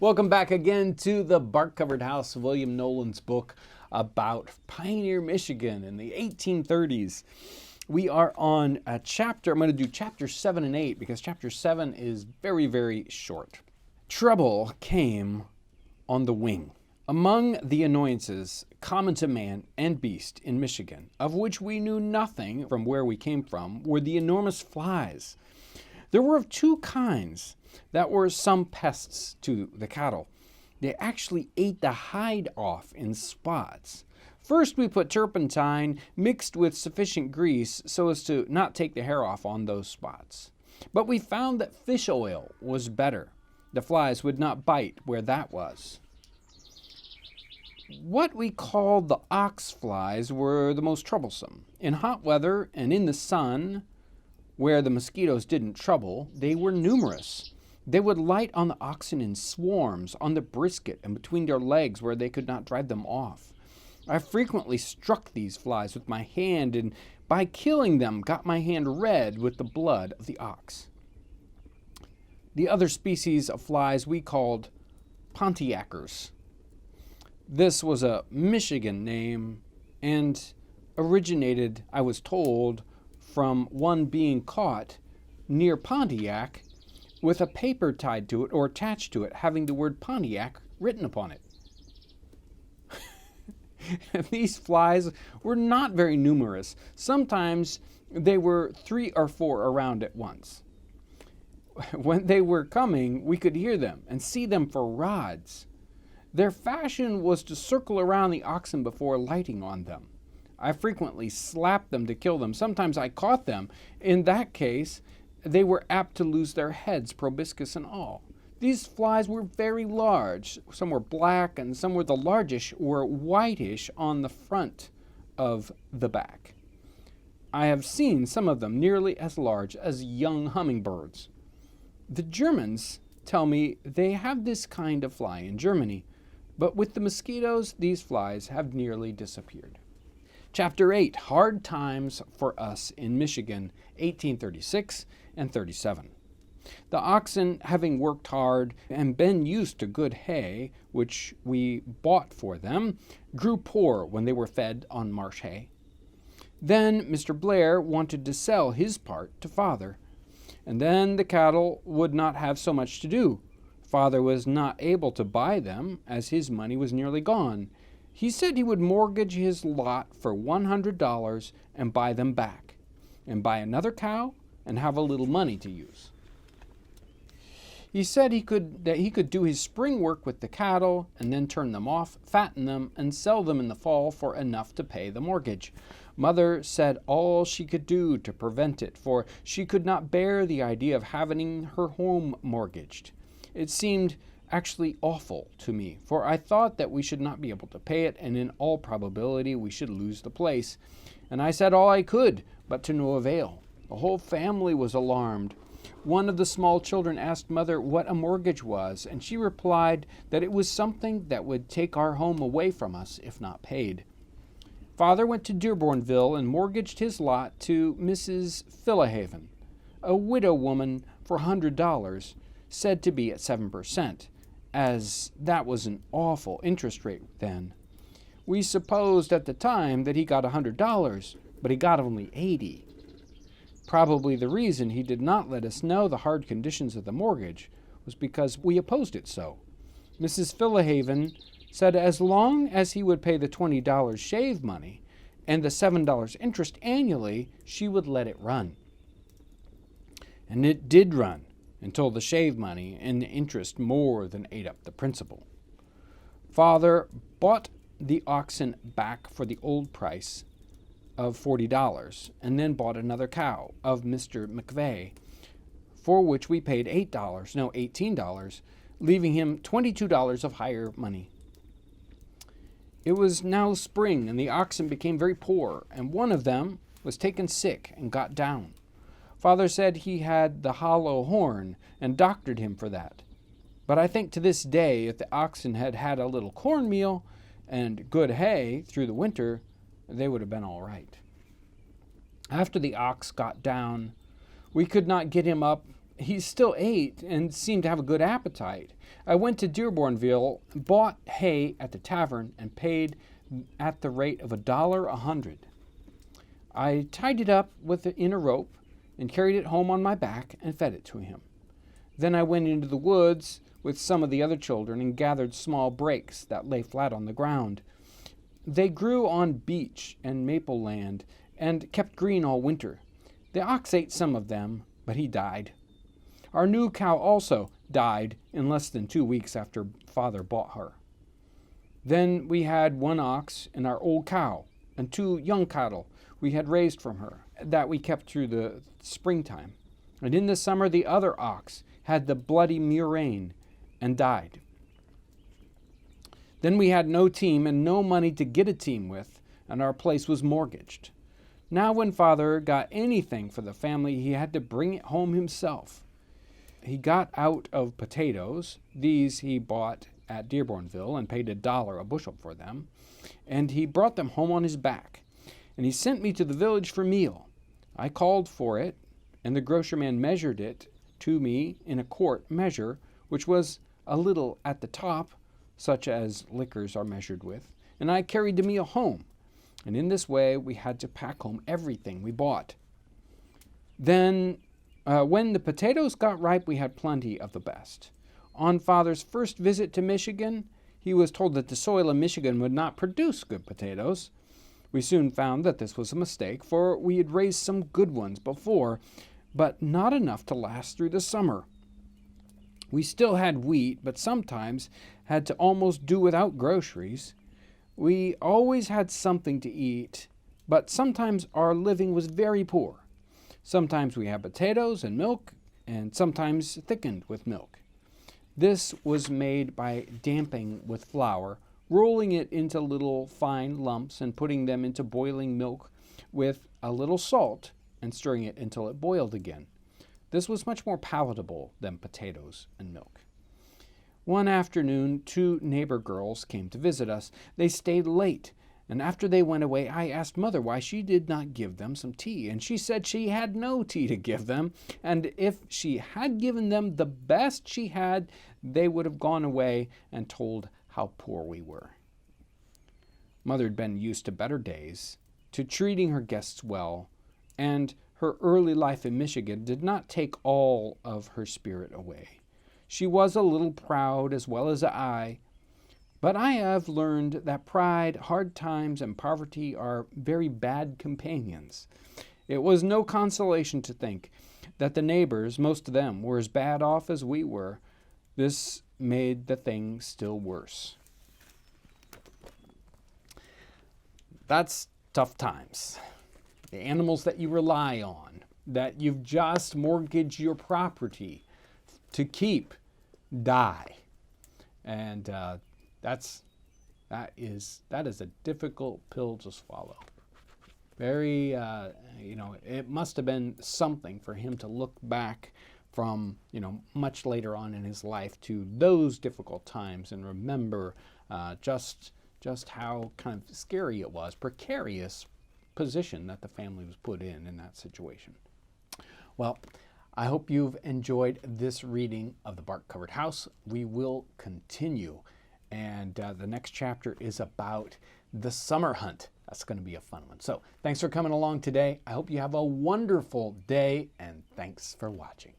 Welcome back again to the Bark-Covered House, William Nolan's book about Pioneer, Michigan in the 1830s. We are on a chapter, I'm going to do chapter 7 and 8 because chapter 7 is very, very short. Trouble came on the wing. Among the annoyances common to man and beast in Michigan, of which we knew nothing from where we came from, were the enormous flies. There were of two kinds that were some pests to the cattle. They actually ate the hide off in spots. First, we put turpentine mixed with sufficient grease so as to not take the hair off on those spots. But we found that fish oil was better. The flies would not bite where that was. What we called the ox flies were the most troublesome. In hot weather and in the sun, where the mosquitoes didn't trouble, they were numerous. They would light on the oxen in swarms, on the brisket and between their legs where they could not drive them off. I frequently struck these flies with my hand and by killing them got my hand red with the blood of the ox. The other species of flies we called Pontiacers. This was a Michigan name and originated, I was told, from one being caught near Pontiac with a paper tied to it or attached to it having the word Pontiac written upon it. These flies were not very numerous. Sometimes they were 3 or 4 around at once. When they were coming, we could hear them and see them for rods. Their fashion was to circle around the oxen before lighting on them. I frequently slapped them to kill them. Sometimes I caught them. In that case, they were apt to lose their heads, proboscis and all. These flies were very large. Some were black and some were the largest were whitish on the front of the back. I have seen some of them nearly as large as young hummingbirds. The Germans tell me they have this kind of fly in Germany, but with the mosquitoes, these flies have nearly disappeared. Chapter 8, Hard Times for Us in Michigan, 1836 and 37. The oxen, having worked hard and been used to good hay, which we bought for them, grew poor when they were fed on marsh hay. Then Mr. Blair wanted to sell his part to Father, and then the cattle would not have so much to do. Father was not able to buy them, as his money was nearly gone. He said he would mortgage his lot for $100 and buy them back, and buy another cow and have a little money to use. He said that he could do his spring work with the cattle and then turn them off, fatten them, and sell them in the fall for enough to pay the mortgage. Mother said all she could do to prevent it, for she could not bear the idea of having her home mortgaged. It seemed actually awful to me, for I thought that we should not be able to pay it, and in all probability we should lose the place. And I said all I could, but to no avail. The whole family was alarmed. One of the small children asked Mother what a mortgage was, and she replied that it was something that would take our home away from us if not paid. Father went to Dearbornville and mortgaged his lot to Mrs. Phillahaven, a widow woman, for $100, said to be at 7%, as that was an awful interest rate then. We supposed at the time that he got $100, but he got only $80. Probably the reason he did not let us know the hard conditions of the mortgage was because we opposed it so. Mrs. Phillahaven said as long as he would pay the $20 shave money and the $7 interest annually, she would let it run. And it did run until the shave money and the interest more than ate up the principal. Father bought the oxen back for the old price of $40 and then bought another cow of Mr. McVeigh, for which we paid $18, leaving him $22 of higher money. It was now spring, and the oxen became very poor, and one of them was taken sick and got down. Father said he had the hollow horn and doctored him for that. But I think to this day, if the oxen had had a little cornmeal and good hay through the winter, they would have been all right. After the ox got down, we could not get him up he still ate and seemed to have a good appetite. I went to Dearbornville, bought hay at the tavern, and paid at the rate of $1 a hundred. I tied it up in a rope and carried it home on my back and fed it to him. Then I went into the woods with some of the other children and gathered small brakes that lay flat on the ground. They grew on beech and maple land and kept green all winter. The ox ate some of them, but he died. Our new cow also died in less than 2 weeks after Father bought her. Then we had one ox and our old cow and 2 young cattle we had raised from her that we kept through the springtime. And in the summer the other ox had the bloody murrain and died. Then we had no team and no money to get a team with, and our place was mortgaged. Now when Father got anything for the family, he had to bring it home himself. He got out of potatoes. These he bought at Dearbornville and paid $1 a bushel for them, and he brought them home on his back. And he sent me to the village for meal. I called for it, and the grocerman measured it to me in a quart measure, which was a little at the top, such as liquors are measured with, and I carried the meal home. And in this way we had to pack home everything we bought. Then, when the potatoes got ripe, we had plenty of the best. On Father's first visit to Michigan, he was told that the soil in Michigan would not produce good potatoes. We soon found that this was a mistake, for we had raised some good ones before, but not enough to last through the summer. We still had wheat, but sometimes had to almost do without groceries. We always had something to eat, but sometimes our living was very poor. Sometimes we had potatoes and milk, and sometimes thickened with milk. This was made by damping with flour, rolling it into little fine lumps and putting them into boiling milk with a little salt and stirring it until it boiled again. This was much more palatable than potatoes and milk. One afternoon, 2 neighbor girls came to visit us. They stayed late, and after they went away, I asked Mother why she did not give them some tea, and she said she had no tea to give them, and if she had given them the best she had, they would have gone away and told how poor we were. Mother had been used to better days, to treating her guests well, and her early life in Michigan did not take all of her spirit away. She was a little proud as well as I, but I have learned that pride, hard times, and poverty are very bad companions. It was no consolation to think that the neighbors, most of them, were as bad off as we were. This made the thing still worse. That's tough times. The animals that you rely on, that you've just mortgaged your property to keep, die. And that is a difficult pill to swallow. Very, it must have been something for him to look back from, much later on in his life to those difficult times and remember just how kind of scary it was, precarious position that the family was put in that situation. Well, I hope you've enjoyed this reading of The Bark-Covered House. We will continue, and the next chapter is about the summer hunt. That's going to be a fun one. So thanks for coming along today. I hope you have a wonderful day, and thanks for watching.